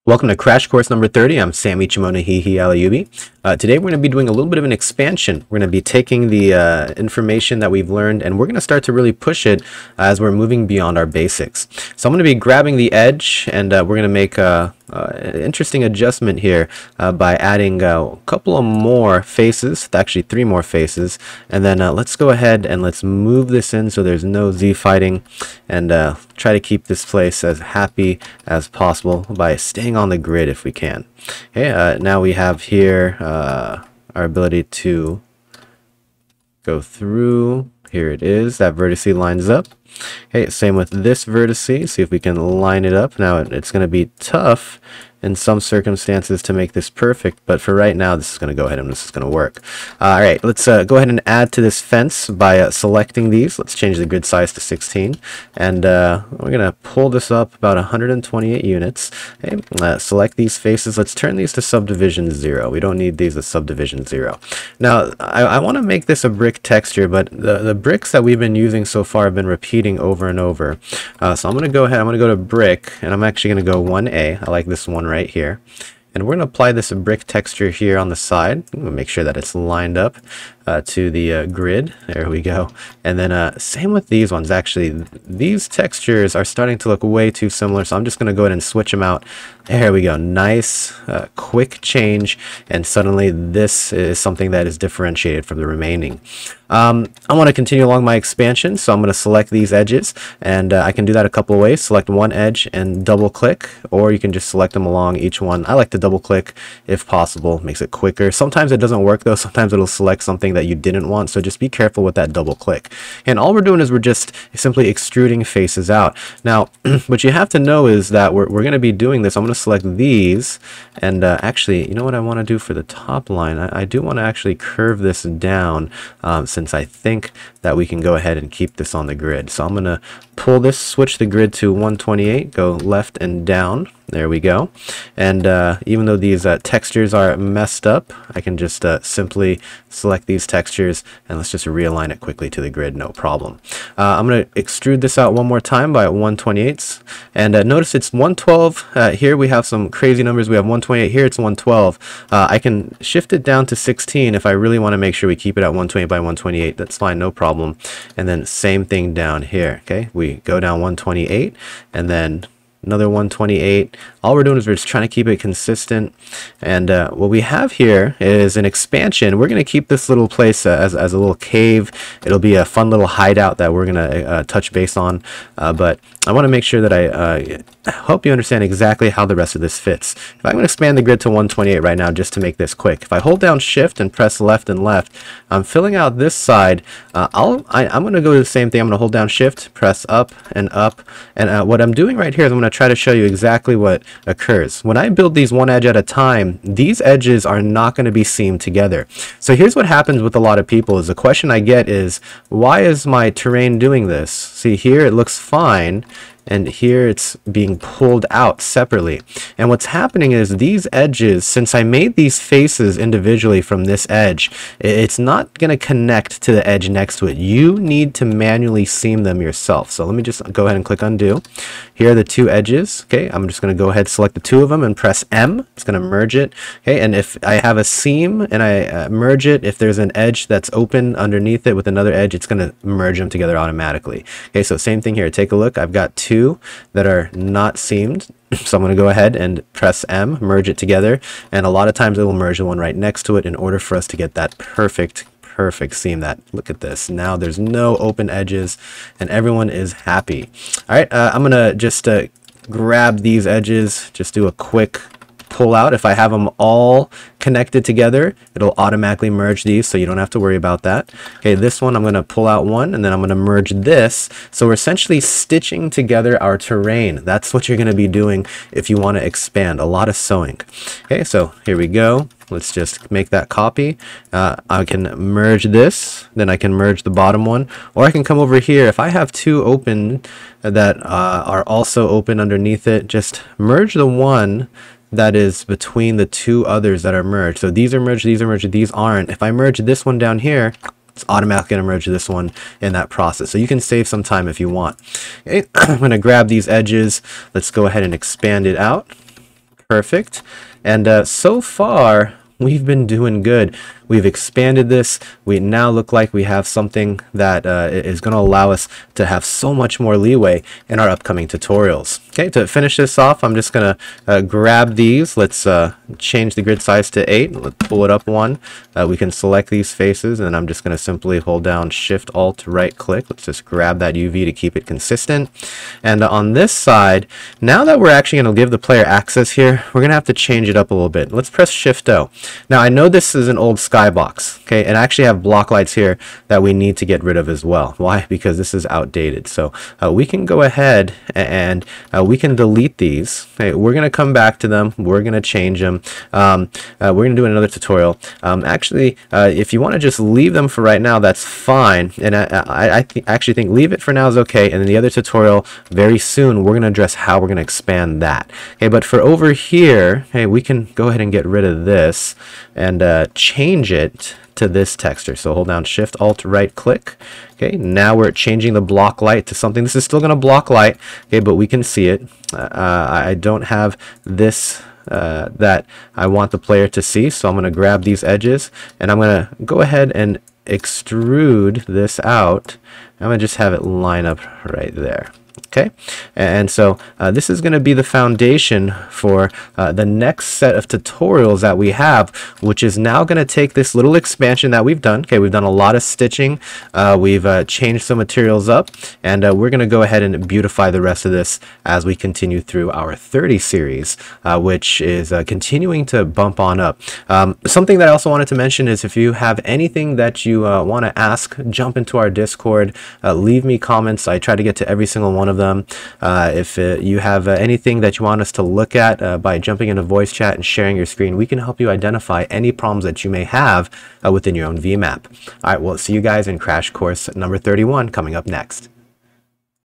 Welcome to Crash Course number 30. I'm Sammy Chimona Hihi Alayubi. Today we're going to be doing a little bit of an expansion. We're going to be taking the information that we've learned and we're going to start to really push it as we're moving beyond our basics. So I'm going to be grabbing the edge and we're going to make an interesting adjustment here by adding a couple of more faces, actually 3 more faces. And then let's go ahead and let's move this in so there's no Z fighting and try to keep this place as happy as possible by staying on the grid if we can. Okay, now we have here our ability to go through. Here it is. That vertice lines up. Okay, same with this vertice. See if we can line it up. Now it's going to be tough in some circumstances to make this perfect, but for right now this is going to go ahead and this is going to work. All right, let's go ahead and add to this fence by selecting these. Let's change the grid size to 16 and we're going to pull this up about 128 units. Okay, select these faces. Let's turn these to subdivision 0. We don't need these as subdivision 0. Now I want to make this a brick texture, but the bricks that we've been using so far have been repeating over and over. So I'm going to go ahead, I'm going to go to brick and I'm actually going to go 1A. I like this one right here. And we're going to apply this brick texture here on the side. We'll make sure that it's lined up to the grid. There we go. And then same with these ones. Actually, these textures are starting to look way too similar. So I'm just going to go ahead and switch them out. There we go. Nice, quick change. And suddenly this is something that is differentiated from the remaining. I want to continue along my expansion. So I'm going to select these edges. And I can do that a couple of ways. Select one edge and double click. Or you can just select them along each one. I like to double click if possible. Makes it quicker. Sometimes it doesn't work though. Sometimes it'll select something that you didn't want, so just be careful with that double click. And all we're doing is we're just simply extruding faces out. Now what you have to know is that we're going to be doing this. I'm going to select these and actually, you know what I want to do for the top line? I do want to actually curve this down since I think that we can go ahead and keep this on the grid. So I'm going to pull this, switch the grid to 128, go left and down. There we go. And even though these textures are messed up, I can just simply select these textures and let's just realign it quickly to the grid, no problem. I'm going to extrude this out one more time by 128ths. And notice it's 112. Here we have some crazy numbers. We have 128. Here it's 112. I can shift it down to 16 if I really want to make sure we keep it at 128 by 128. That's fine, no problem. And then same thing down here. Okay, we go down 128 and then another 128. All we're doing is we're just trying to keep it consistent. And what we have here is an expansion. We're going to keep this little place as a little cave. It'll be a fun little hideout that we're going to touch base on. But I want to make sure that I hope you understand exactly how the rest of this fits. If I'm going to expand the grid to 128 right now just to make this quick. If I hold down shift and press left and left, I'm filling out this side. I'm going to go to the same thing. I'm going to hold down shift, press up. And what I'm doing right here is I'm going to try to show you exactly what occurs. When I build these one edge at a time, these edges are not going to be seamed together. So here's what happens with a lot of people is the question I get is, why is my terrain doing this? See here, it looks fine. And here it's being pulled out separately. And what's happening is these edges, since I made these faces individually from this edge, it's not going to connect to the edge next to it. You need to manually seam them yourself. So let me just go ahead and click undo. Here are the 2 edges. Okay, I'm just going to go ahead, select the 2 of them and press M. It's going to merge it. Okay, and if I have a seam and I merge it, if there's an edge that's open underneath it with another edge, it's going to merge them together automatically. Okay, so same thing here. Take a look. I've got 2 that are not seamed. So I'm going to go ahead and press M, merge it together. And a lot of times it will merge the one right next to it in order for us to get that perfect seam. That look at this. Now there's no open edges and everyone is happy. All right, I'm going to just grab these edges, just do a quick pull out. If I have them all connected together, it'll automatically merge these, so you don't have to worry about that. Okay, this one I'm going to pull out one and then I'm going to merge this. So we're essentially stitching together our terrain. That's what you're going to be doing if you want to expand. A lot of sewing. Okay, so here we go. Let's just make that copy. I can merge this, then I can merge the bottom one, or I can come over here. If I have 2 open that are also open underneath it, just merge the one that is between the 2 others that are merged. So these are merged, these aren't. If I merge this one down here, it's automatically going to merge this one in that process. So you can save some time if you want. Okay. I'm going to grab these edges. Let's go ahead and expand it out. Perfect. And so far, we've been doing good. We've expanded this. We now look like we have something that is going to allow us to have so much more leeway in our upcoming tutorials. Okay, to finish this off, I'm just going to grab these. Let's change the grid size to 8. Let's pull it up one. We can select these faces, and I'm just going to simply hold down Shift Alt right click. Let's just grab that UV to keep it consistent. And on this side, now that we're actually going to give the player access here, we're going to have to change it up a little bit. Let's press Shift O. Now I know this is an old skybox, okay, and I actually have block lights here that we need to get rid of as well. Why? Because this is outdated. So we can go ahead and we can delete these. Okay, we're going to come back to them. We're going to change them. We're going to do another tutorial. Actually, if you want to just leave them for right now, that's fine. And I actually think leave it for now is okay. And in the other tutorial, very soon, we're going to address how we're going to expand that. Okay, but for over here, hey, we can go ahead and get rid of this and change it to this texture. So hold down Shift Alt right click. Okay, now we're changing the block light to something. This is still going to block light, okay, but we can see it. I don't have this that I want the player to see, so I'm going to grab these edges and I'm going to go ahead and extrude this out. I'm going to just have it line up right there. Okay, and so this is going to be the foundation for the next set of tutorials that we have, which is now going to take this little expansion that we've done. Okay, we've done a lot of stitching, we've changed some materials up, and we're going to go ahead and beautify the rest of this as we continue through our 30 series, which is continuing to bump on up. Something that I also wanted to mention is if you have anything that you want to ask, jump into our Discord, leave me comments. I try to get to every single one of them. If you have anything that you want us to look at by jumping into voice chat and sharing your screen, we can help you identify any problems that you may have within your own VMAP. All right, we'll see you guys in Crash Course number 31 coming up next.